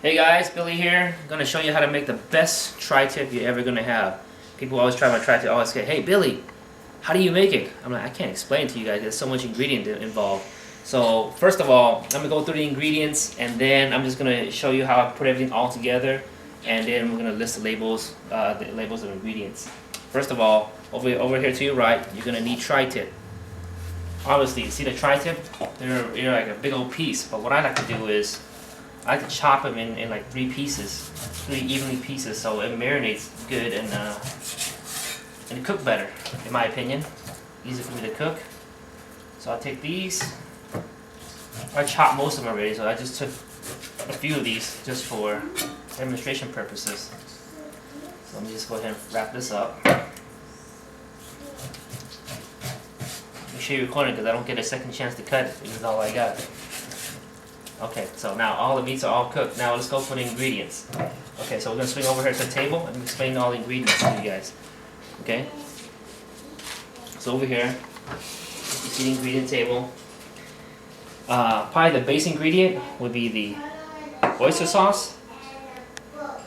Hey guys, Billy here. I'm gonna show you how to make the best tri-tip you're ever gonna have. People always try my tri-tip, always say, "Hey Billy, how do you make it?" I'm like, I can't explain it to you guys. There's so much ingredient involved. So first of all, I'm gonna go through the ingredients, and then I'm just gonna show you how I put everything all together, and then we're gonna list the labels of ingredients. First of all, over here to your right, you're gonna need tri-tip. Obviously, you see the tri-tip? They're like a big old piece. But what I like to do is I like to chop them in like three evenly pieces, so it marinates good and cook better, in my opinion. Easy for me to cook. So I'll take these. I chopped most of them already, so I just took a few of these just for demonstration purposes. So let me just go ahead and wrap this up. Make sure you're recording because I don't get a second chance to cut it. This is all I got. Okay, so now all the meats are all cooked. Now let's go for the ingredients. Okay, so we're going to swing over here to the table and explain all the ingredients to you guys. Okay? So over here, you see the ingredient table. Probably the base ingredient would be the oyster sauce.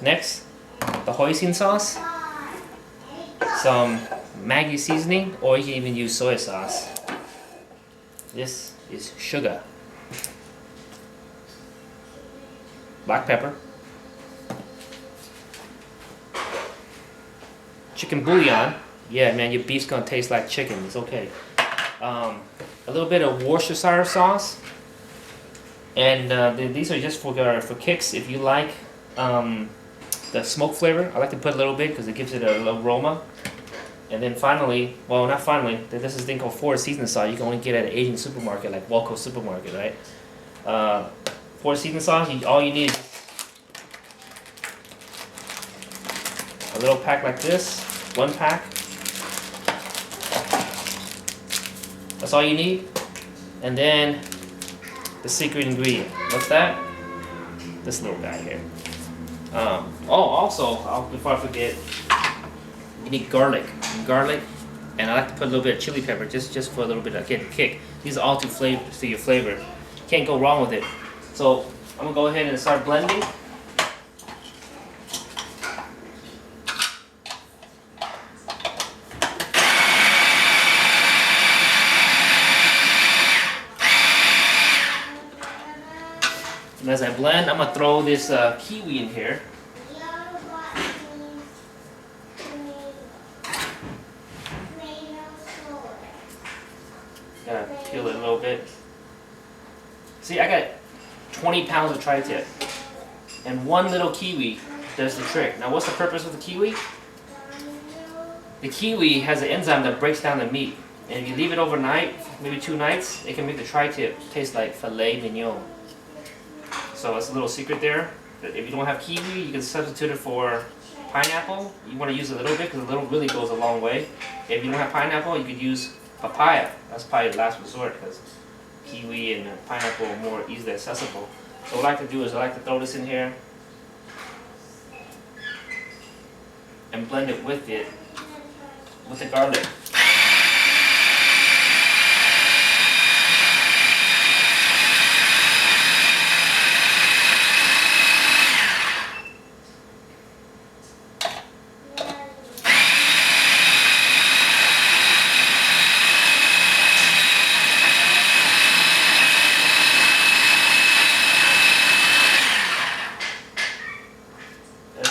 Next, the hoisin sauce. Some Maggi seasoning, or you can even use soy sauce. This is sugar. Black pepper, chicken bouillon. Yeah, man, your beef's gonna taste like chicken. It's okay. A little bit of Worcestershire sauce, and these are just for kicks. If you like the smoke flavor, I like to put a little bit because it gives it a little aroma. And then finally, well, not finally, there's this thing called Four Seasons sauce. You can only get at an Asian supermarket like Walco supermarket, right? Four Seasons sauce, all you need is a little pack like this, one pack. That's all you need. And then the secret ingredient. What's that? This little guy here. Also, before I forget, you need garlic. And I like to put a little bit of chili pepper just for a little bit of kick. These are all to your flavor. Can't go wrong with it. So I'm gonna go ahead and start blending. And as I blend, I'm gonna throw this kiwi in here. Gotta peel it a little bit. See, I got 20 pounds of tri-tip, and one little kiwi does the trick. Now, what's the purpose of the kiwi? The kiwi has an enzyme that breaks down the meat, and if you leave it overnight, maybe 2 nights, it can make the tri-tip taste like filet mignon. So that's a little secret there. If you don't have kiwi, you can substitute it for pineapple. You want to use a little bit because a little really goes a long way. If you don't have pineapple, you could use papaya. That's probably the last resort because kiwi and pineapple are more easily accessible. So what I like to do is I like to throw this in here and blend it with the garlic.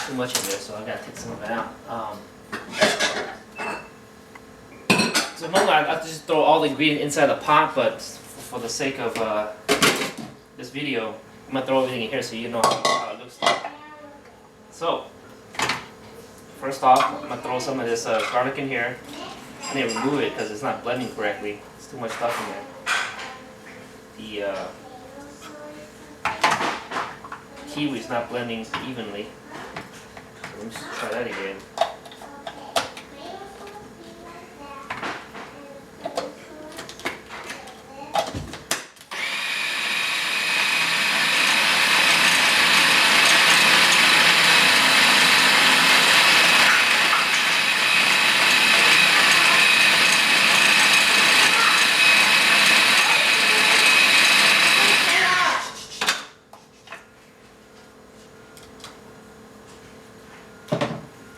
Too much in there, so I gotta take some of it out. So normally I just throw all the ingredients inside the pot, but for the sake of this video, I'm gonna throw everything in here so you know how it looks like. So, first off, I'm gonna throw some of this garlic in here. I need to remove it because it's not blending correctly. There's too much stuff in there. The kiwi's not blending evenly. Let me just try that again.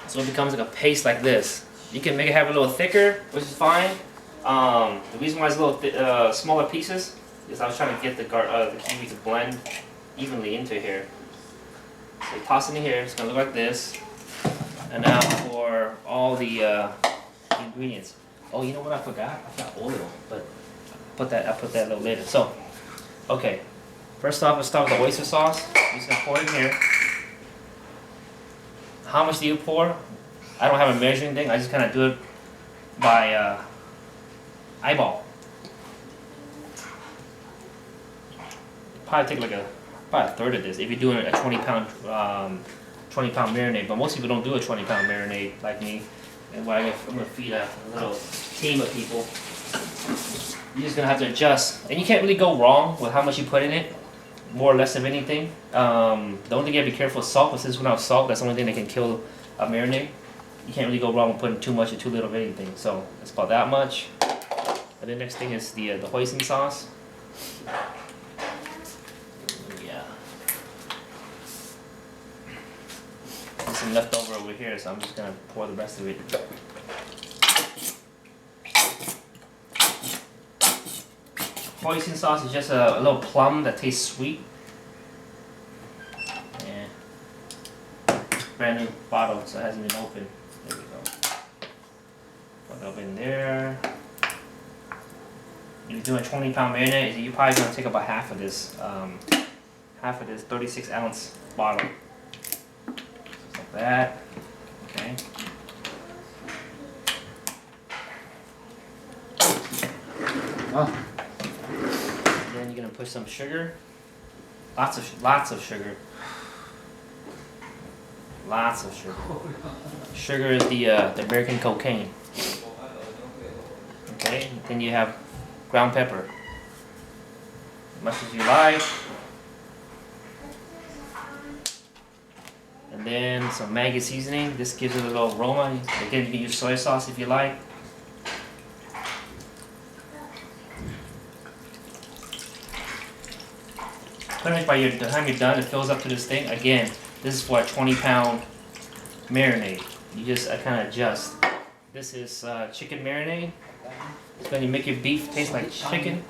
So it becomes like a paste like this. You can make it have a little thicker, which is fine. The reason why it's a little smaller pieces is I was trying to get the kiwi to blend evenly into here. So you toss it in here, it's gonna look like this. And now for all the ingredients. Oh, you know what I forgot? I forgot oil, but I put that a little later. So, okay. First off, let's start with the oyster sauce. I'm just gonna pour it in here. How much do you pour? I don't have a measuring thing. I just kind of do it by eyeball. Probably take like about a third of this if you're doing a 20-pound marinade. But most people don't do a 20-pound marinade like me. And what I'm gonna feed a little team of people. You're just gonna have to adjust, and you can't really go wrong with how much you put in it. More or less of anything. The only thing you gotta be careful is salt, but since without salt, that's the only thing that can kill a marinade. You can't really go wrong with putting too much or too little of anything. So it's about that much. And the next thing is the hoisin sauce. Yeah. There's some left over here, so I'm just gonna pour the rest of it. Hoisin sauce is just a little plum that tastes sweet. Yeah. Brand new bottle, so it hasn't been opened. There we go. Put it up in there. If you're doing a 20-pound marinade, you're probably gonna take about half of this 36-ounce bottle. Just like that. Okay. Oh. Then you're gonna put some sugar. Lots of sugar. Lots of sugar. Sugar is the American cocaine. Okay. Then you have ground pepper. As much as you like. And then some Maggi seasoning. This gives it a little aroma. Again, you can use soy sauce if you like. Pretty much by the time you're done, it fills up to this thing. Again, this is for a 20-pound marinade. You just kind of adjust. This is chicken marinade. It's going to make your beef taste like chicken.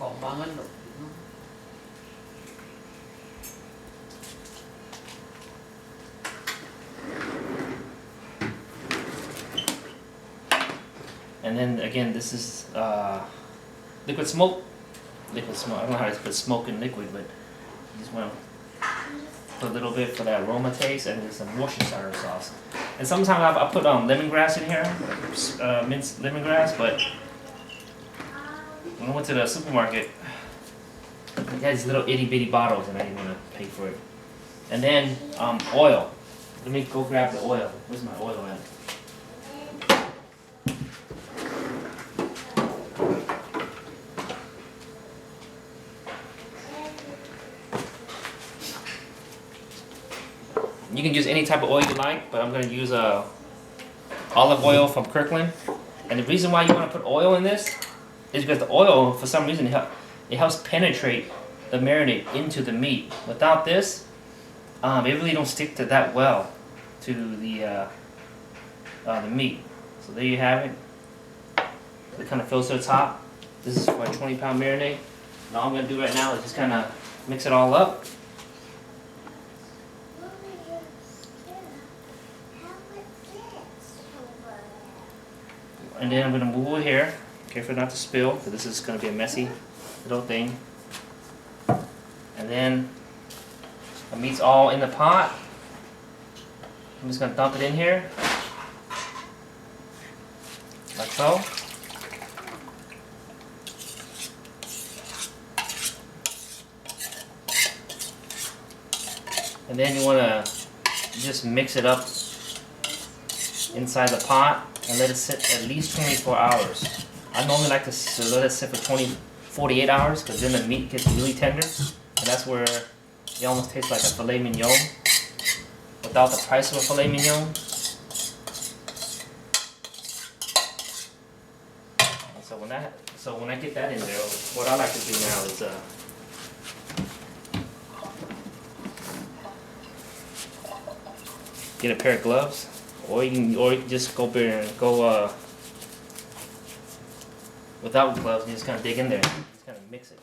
And then again, this is liquid smoke. Liquid smoke. I don't know how to put smoke in liquid, but you just want to put a little bit for that aroma taste, and then some Worcestershire sauce. And sometimes I put lemongrass in here, minced lemongrass. But when I went to the supermarket, they had these little itty bitty bottles, and I didn't want to pay for it. And then oil. Let me go grab the oil. Where's my oil at? You can use any type of oil you like, but I'm going to use olive oil from Kirkland. And the reason why you want to put oil in this is because the oil, for some reason, it helps penetrate the marinade into the meat. Without this, it really don't stick to that well to the meat. So there you have it. It kind of fills to the top. This is for a 20-pound marinade. And all I'm going to do right now is just kind of mix it all up. And then I'm going to move over here, careful not to spill, because this is going to be a messy little thing. And then the meat's all in the pot. I'm just going to dump it in here, like so. And then you want to just mix it up inside the pot and let it sit at least 24 hours. I normally like to let it sit for 48 hours, because then the meat gets really tender, and that's where it almost tastes like a filet mignon without the price of a filet mignon. So when I get that in there, what I like to do now is get a pair of gloves, or you can just go there and go without gloves and just kind of dig in there. Just kind of mix it.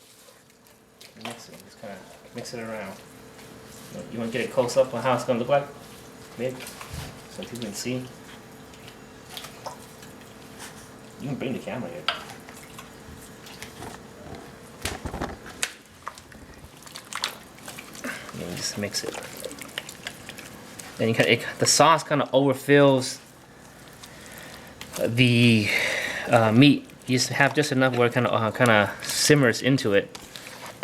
Just kind of mix it around. You want to get a close up on how it's going to look like? Maybe. So people can see. You can bring the camera here. And just mix it. Then the sauce kind of overfills the meat. You just have just enough where it kind of simmers into it,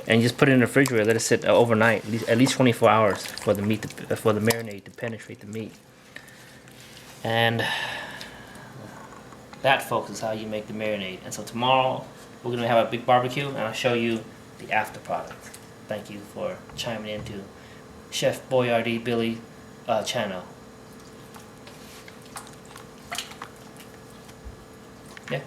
and you just put it in the refrigerator. Let it sit overnight, at least 24 hours for the meat for the marinade to penetrate the meat. And that, folks, is how you make the marinade. And so tomorrow we're gonna have a big barbecue, and I'll show you the after product. Thank you for chiming into Chef Boyardee Billy channel. Yeah.